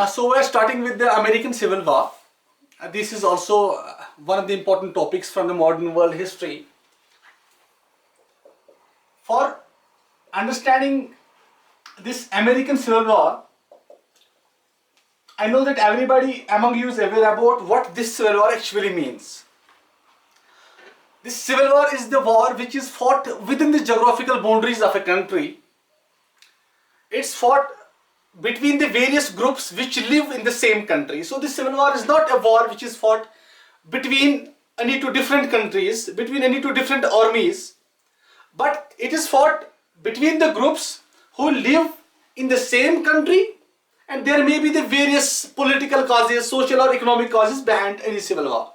So we are starting with the American Civil War. This is also one of the important topics from the modern world history. For understanding this American Civil War, I know that everybody among you is aware about what this Civil War actually means. This Civil War is the war which is fought within the geographical boundaries of a country. It's fought between the various groups which live in the same country. So this Civil War is not a war which is fought between any two different countries, between any two different armies, but it is fought between the groups who live in the same country, and there may be the various political causes, social or economic causes behind any civil war.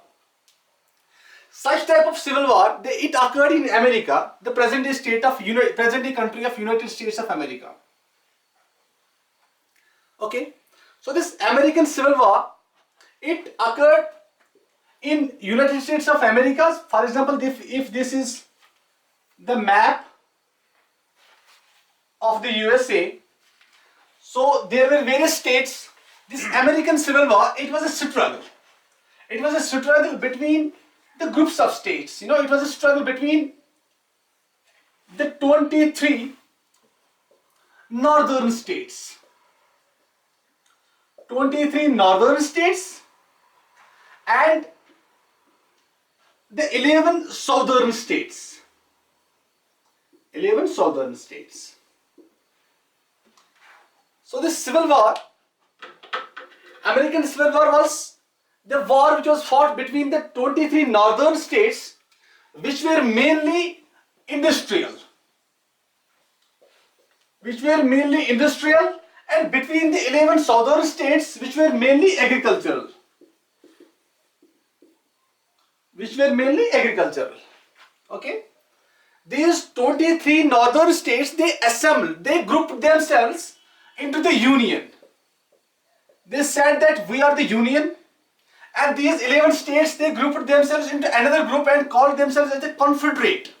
Such type of civil war, it occurred in America, the present-day country of United States of America. Okay, so this American Civil War, it occurred in United States of America. For example, if this is the map of the USA, so there were various states. This American Civil War, it was a struggle. It was a struggle between the groups of states. You know, it was a struggle between the 23 northern states. 23 northern states and the 11 southern states. 11 southern states. So this civil war, American Civil War, was the war which was fought between the 23 northern states which were mainly industrial. And between the 11 southern states which were mainly agricultural. Okay. These 23 northern states, they grouped themselves into the union. They said that we are the union, and these 11 states, they grouped themselves into another group and called themselves as the Confederate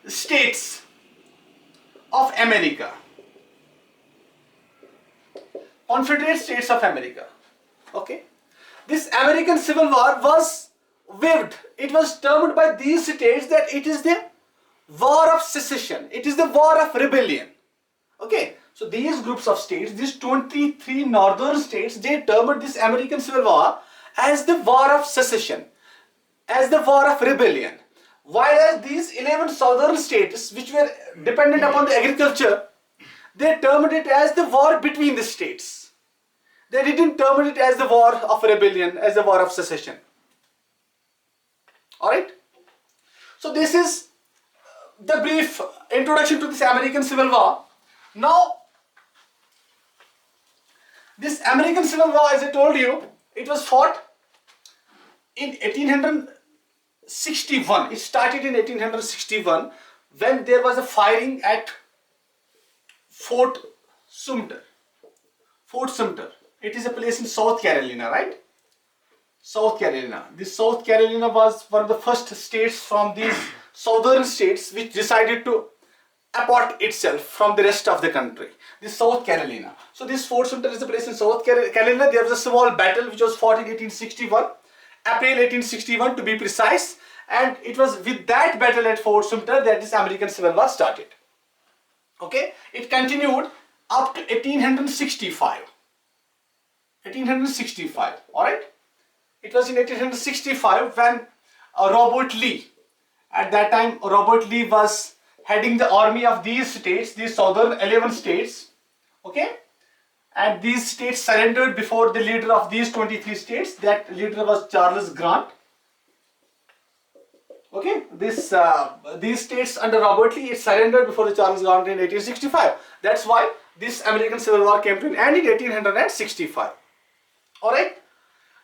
States of America. Confederate States of America. Okay. This American Civil War was waived. It was termed by these states that it is the war of secession. It is the war of rebellion. Okay. So these groups of states, these 23 northern states, they termed this American Civil War as the war of secession, as the war of rebellion. While these 11 southern states, which were dependent upon the agriculture, they termed it as the war between the states. They didn't term it as the war of rebellion, as the war of secession. Alright? So this is the brief introduction to this American Civil War. Now, this American Civil War, as I told you, it was fought in 1861. It started in 1861 when there was a firing at Fort Sumter. Fort Sumter. It is a place in South Carolina, right? South Carolina. This South Carolina was one of the first states from these southern states which decided to apart itself from the rest of the country. This South Carolina. So this Fort Sumter is a place in South Carolina. There was a small battle which was fought in 1861, April 1861 to be precise, and it was with that battle at Fort Sumter that this American Civil War started. Okay, it continued up to 1865. 1865, alright? It was in 1865 when Robert Lee, at that time Robert Lee was heading the army of these states, these southern 11 states, okay? And these states surrendered before the leader of these 23 states. That leader was Charles Grant. Okay, these states under Robert Lee, it surrendered before the Charles Grant in 1865. That's why this American Civil War came to an end in 1865. Alright?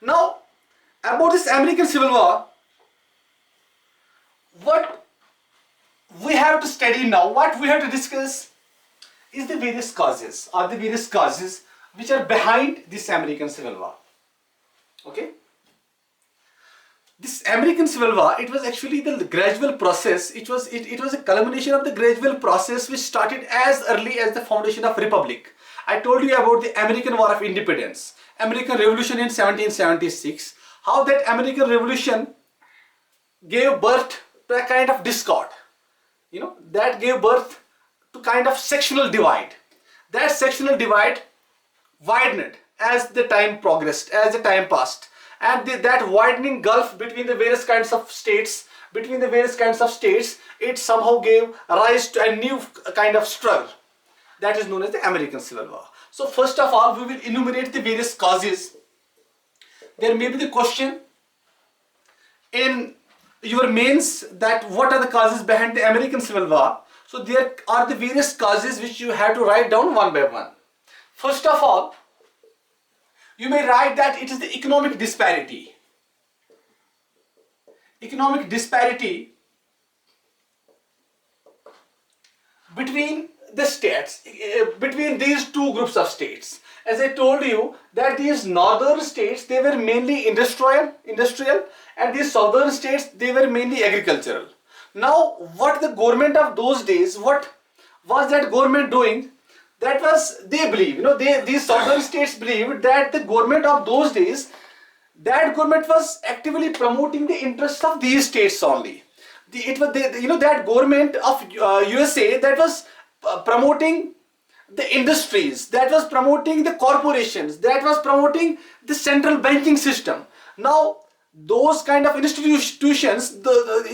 Now, about this American Civil War, what we have to study now, what we have to discuss, is the various causes, which are behind this American Civil War. Okay. This American Civil War, it was actually the gradual process. It was a culmination of the gradual process which started as early as the foundation of Republic. I told you about the American War of Independence, American Revolution in 1776, how that American Revolution gave birth to a kind of discord, that gave birth to kind of sectional divide. That sectional divide widened as the time progressed, as the time passed, and that widening gulf between the various kinds of states, it somehow gave rise to a new kind of struggle that is known as the American Civil War. So first of all, we will enumerate the various causes. There may be the question in your mains that what are the causes behind the American Civil War. So there are the various causes which you have to write down one by one. First of all, you may write that it is the economic disparity. Economic disparity between the states, between these two groups of states. As I told you that these northern states, they were mainly industrial, and these southern states, they were mainly agricultural. Now, what the government of those days, what was that government doing? That was, they believe, these southern states believed that the government of those days, that government was actively promoting the interests of these states only. That government of USA, that was promoting the industries, that was promoting the corporations, that was promoting the central banking system. Now, those kind of institutions, those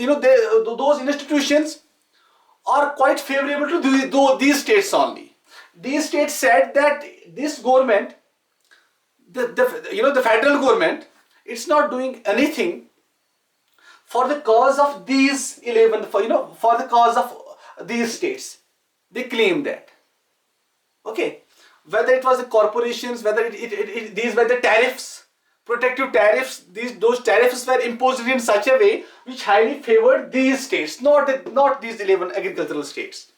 institutions are quite favorable to these states only. These states said that this government, the federal government, it's not doing anything for the cause of these 11, for the cause of these states. They claim that. Okay, whether it was the corporations, whether these were the tariffs, protective tariffs, those tariffs were imposed in such a way which highly favored these states, not these 11 agricultural states.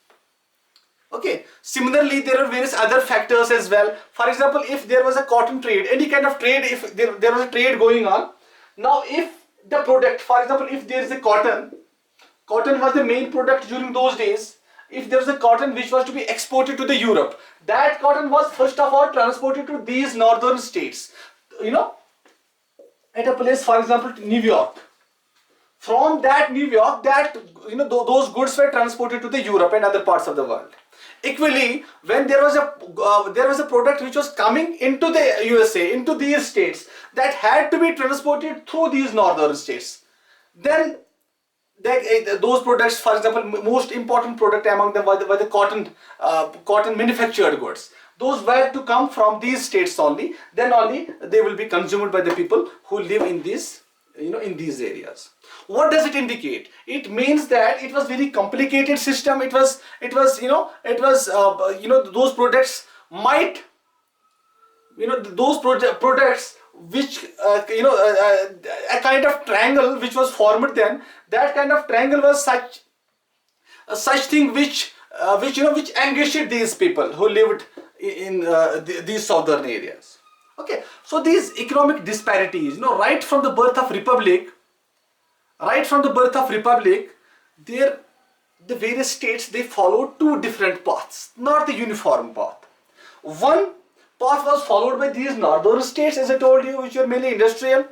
Okay, similarly there are various other factors as well. For example, if there was a cotton trade, any kind of trade, if there was a trade going on, now if the product, for example, if there is a cotton was the main product during those days. If there was a cotton which was to be exported to the Europe, that cotton was first of all transported to these northern states, at a place, for example, New York. From that New York, those goods were transported to the Europe and other parts of the world. Equally, when there was a product which was coming into the USA, into these states, that had to be transported through these northern states, then those products, for example, most important product among them were the cotton manufactured goods. Those were to come from these states only. Then only they will be consumed by the people who live in these, in these areas. What does it indicate? It means that it was very complicated system. Those products might, those products which a kind of triangle which was formed then, that kind of triangle was such thing which engaged these people who lived in these southern areas. Okay, so these economic disparities, right from the birth of republic, the various states, they followed two different paths, not the uniform path. One path was followed by these northern states, as I told you, which were mainly industrial,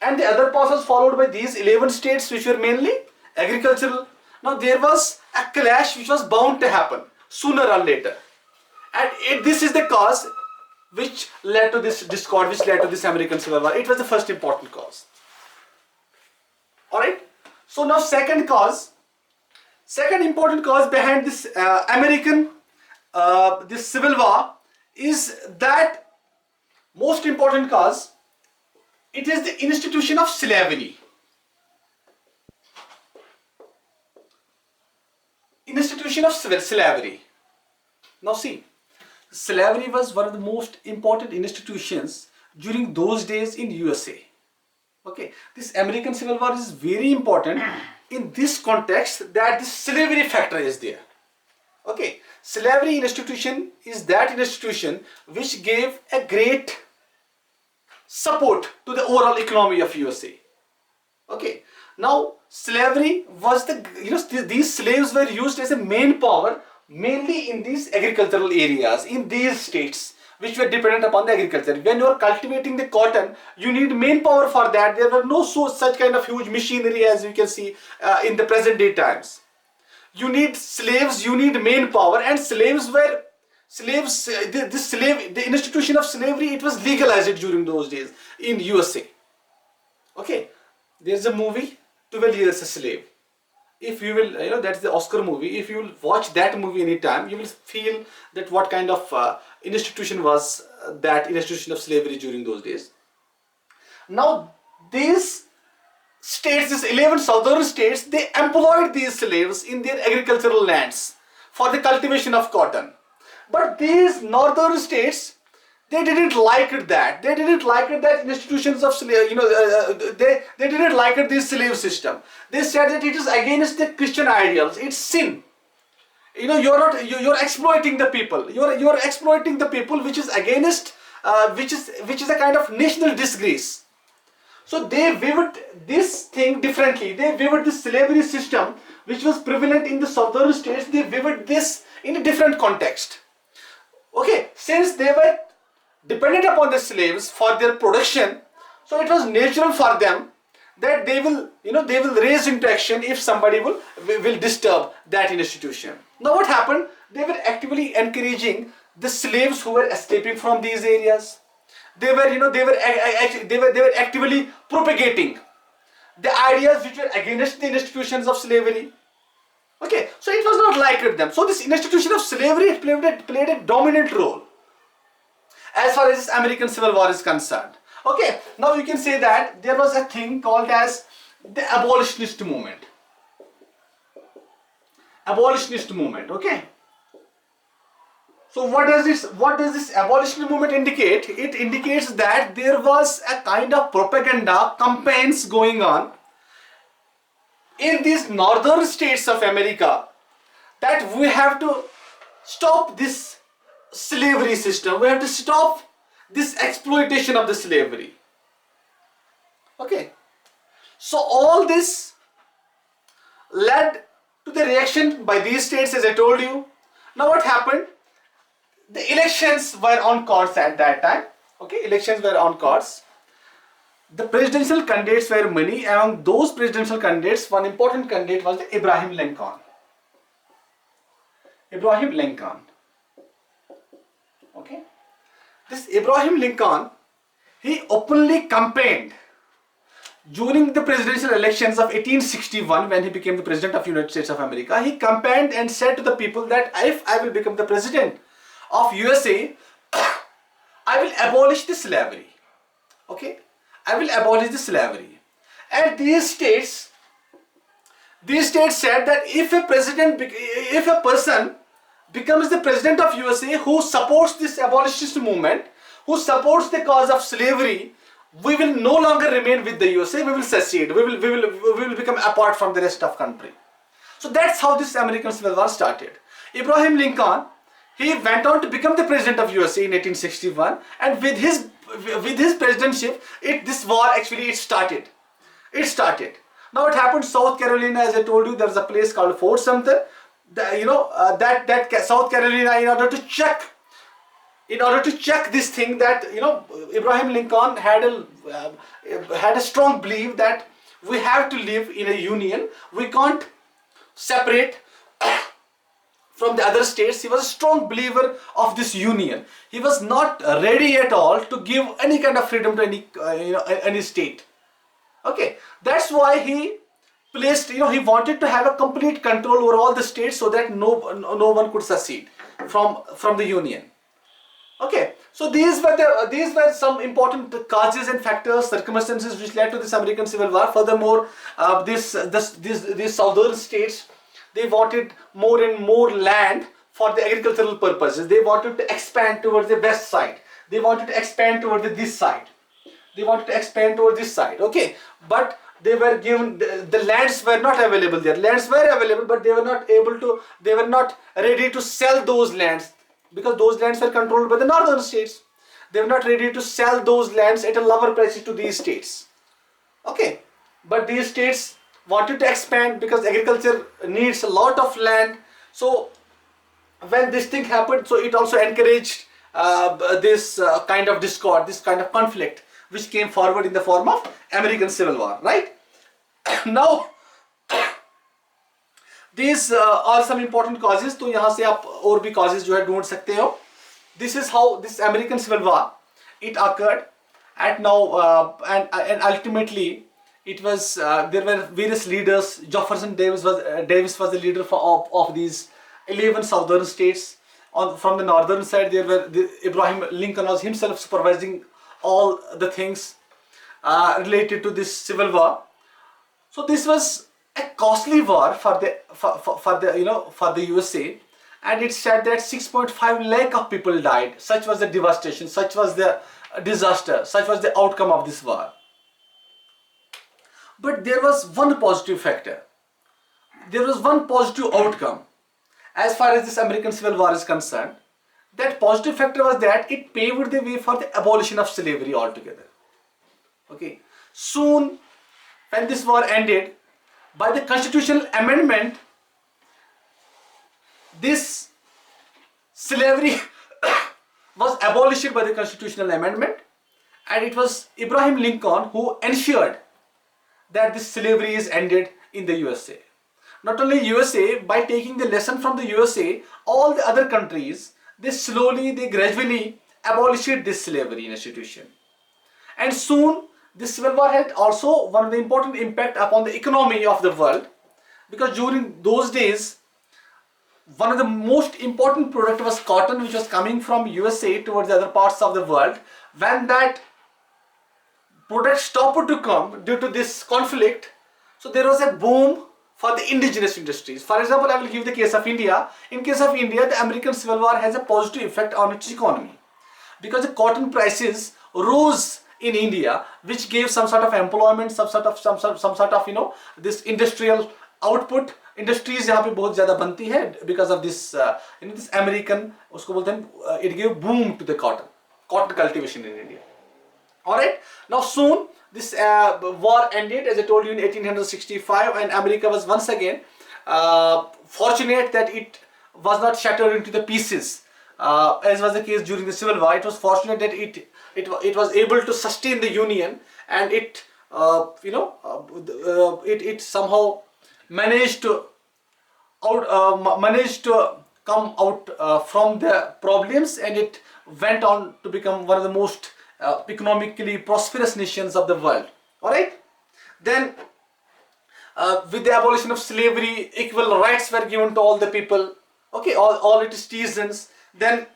and the other path was followed by these 11 states which were mainly agricultural. Now there was a clash which was bound to happen sooner or later, and this is the cause which led to this discord, which led to this American Civil War. It was the first important cause. Alright, so now second important cause behind this this Civil War is that most important cause, it is the institution of slavery. Institution of slavery. Now see, slavery was one of the most important institutions during those days in USA. Okay, this American Civil War is very important in this context, that the slavery factor is there. Okay, slavery institution is that institution which gave a great support to the overall economy of USA. Okay, now slavery was these slaves were used as a main power mainly in these agricultural areas, in these states which were dependent upon the agriculture. When you are cultivating the cotton, you need main power for that. There were no such kind of huge machinery as you can see in the present day times. You need slaves, you need main power, and slaves were the institution of slavery, it was legalized during those days in USA. Okay, there's a movie 12 Years a Slave. If you will, that's the Oscar movie. If you will watch that movie anytime, you will feel that what kind of institution was that institution of slavery during those days. Now these states, these 11 southern states, they employed these slaves in their agricultural lands for the cultivation of cotton. But these northern states, they didn't like it that. They didn't like it that institutions of slave, they didn't like it this slave system. They said that it is against the Christian ideals. It's sin. You're exploiting the people. You're exploiting the people, which is against, which is a kind of national disgrace. So they viewed this thing differently. They viewed this slavery system, which was prevalent in the southern states, they viewed this in a different context. Okay, since they were dependent upon the slaves for their production, so it was natural for them that they will raise into action if somebody will disturb that institution. Now what happened? They were actively encouraging the slaves who were escaping from these areas. They were actively propagating the ideas which were against the institutions of slavery. Okay, so it was not like them. So this institution of slavery played a dominant role as far as this American Civil War is concerned. Okay, now you can say that there was a thing called as the Abolitionist Movement. Abolitionist Movement, okay. So what does this abolitionist movement indicate? It indicates that there was a kind of propaganda campaigns going on in these northern states of America that we have to stop this slavery system. We have to stop this exploitation of the slavery. Okay. So all this led to the reaction by these states, as I told you. Now what happened? The elections were on course at that time. Okay, elections were on course. The presidential candidates were many. Among those presidential candidates, one important candidate was the Abraham Lincoln. Abraham Lincoln. Okay. This Abraham Lincoln, he openly campaigned during the presidential elections of 1861 when he became the president of the United States of America. He campaigned and said to the people that if I will become the president of USA, I will abolish the slavery. Okay, I will abolish the slavery. And these states said that if a person becomes the president of USA who supports this abolitionist movement, who supports the cause of slavery, we will no longer remain with the USA. We will secede. We will become apart from the rest of country. So that's how this American Civil War started. Abraham Lincoln, he went on to become the president of USA in 1861, and with his presidentship, this war actually started. It started. Now it happened South Carolina, as I told you, there is a place called Fort Sumter. That South Carolina, in order to check this thing, that Abraham Lincoln had a strong belief that we have to live in a union. We can't separate from the other states. He was a strong believer of this union. He was not ready at all to give any kind of freedom to any state. Okay, that's why he placed, he wanted to have a complete control over all the states so that no one could secede from the union. Okay, so these were some important causes and factors, circumstances which led to this American Civil War. Furthermore, these southern states, they wanted more and more land for the agricultural purposes. They wanted to expand towards the west side. They wanted to expand towards this side. They wanted to expand towards this side. Okay, but they were given, the lands were not available there. Lands were available, but they were not able to, they were not ready to sell those lands, because those lands were controlled by the northern states. They were not ready to sell those lands at a lower price to these states. Okay, but these states wanted to expand because agriculture needs a lot of land. So when this thing happened, so it also encouraged this kind of discord, this kind of conflict, which came forward in the form of American Civil War, right? Now, these are some important causes. तो यहाँ से आप और भी causes जो है ढूंढ सकते हो. This is how this American Civil War, it occurred, and now and ultimately it was there were various leaders. Jefferson Davis was the leader of these 11 southern states. From the northern side, there were Abraham Lincoln was himself supervising all the things related to this civil war. So this was a costly war for the USA, and it said that 6.5 lakh of people died. Such was the devastation, such was the disaster, such was the outcome of this war. But there was one positive factor. There was one positive outcome as far as this American Civil War is concerned. That positive factor was that it paved the way for the abolition of slavery altogether. Okay. Soon, when this war ended, by the constitutional amendment, this slavery was abolished by the constitutional amendment, and it was Abraham Lincoln who ensured that this slavery is ended in the USA. Not only USA, by taking the lesson from the USA, all the other countries, they gradually abolished this slavery institution. And soon, this civil war had also one of the important impact upon the economy of the world, because during those days, one of the most important product was cotton, which was coming from USA towards the other parts of the world. When that product stopped to come due to this conflict, so there was a boom for the indigenous industries. For example, I will give the case of India. In case of India, the American Civil War has a positive effect on its economy, because the cotton prices rose in India, which gave some sort of employment, some sort of this industrial output. Industries यहाँ पे बहुत ज़्यादा बनती है because of this this American, उसको बोलते हैं, it gave boom to the cotton cultivation in India. Alright, now soon this war ended, as I told you, in 1865, and America was once again fortunate that it was not shattered into the pieces, as was the case during the Civil War. It was fortunate that it was able to sustain the Union, and it it somehow managed to come out from the problems, and it went on to become one of the most economically prosperous nations of the world. Alright, then with the abolition of slavery, equal rights were given to all the people, okay, all its citizens. Then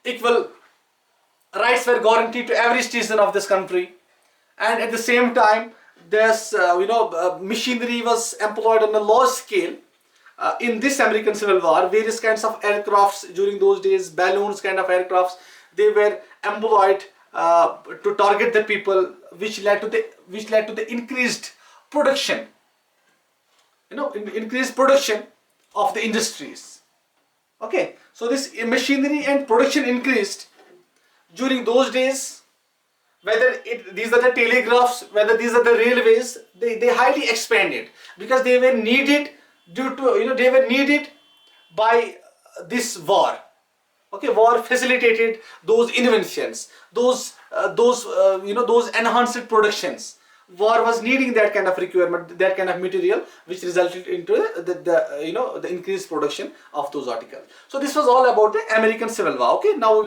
equal rights were guaranteed to every citizen of this country, and at the same time, this machinery was employed on a large scale in this American Civil War. Various kinds of aircrafts during those days, balloons kind of aircrafts, they were employed to target the people, which led to the increased production, increased production of the industries. Okay, so this machinery and production increased during those days. Whether these are the telegraphs, whether these are the railways, they highly expanded because they were needed due to they were needed by this war. Okay, war facilitated those inventions, those enhanced productions. War was needing that kind of requirement, that kind of material, which resulted into the increased production of those articles. So this was all about the American Civil War. Okay, now